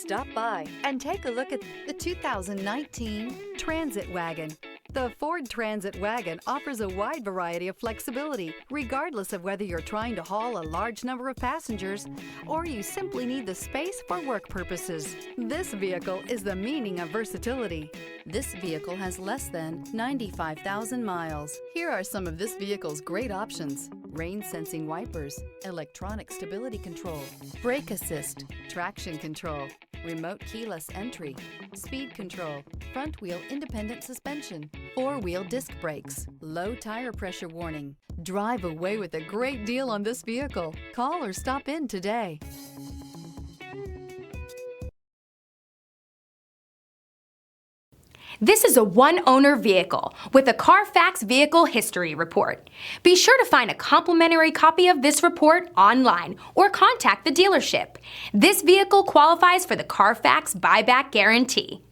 Stop by and take a look at the 2019 Transit Wagon. The Ford Transit Wagon offers a wide variety of flexibility, regardless of whether you're trying to haul a large number of passengers or you simply need the space for work purposes. This vehicle is the meaning of versatility. This vehicle has less than 95,000 miles. Here are some of this vehicle's great options: rain-sensing wipers, electronic stability control, brake assist, traction control, remote keyless entry, speed control, front wheel independent suspension, four-wheel disc brakes, low tire pressure warning. Drive away with a great deal on this vehicle. Call or stop in today. This is a one-owner vehicle with a Carfax Vehicle History Report. Be sure to find a complimentary copy of this report online or contact the dealership. This vehicle qualifies for the Carfax Buyback Guarantee.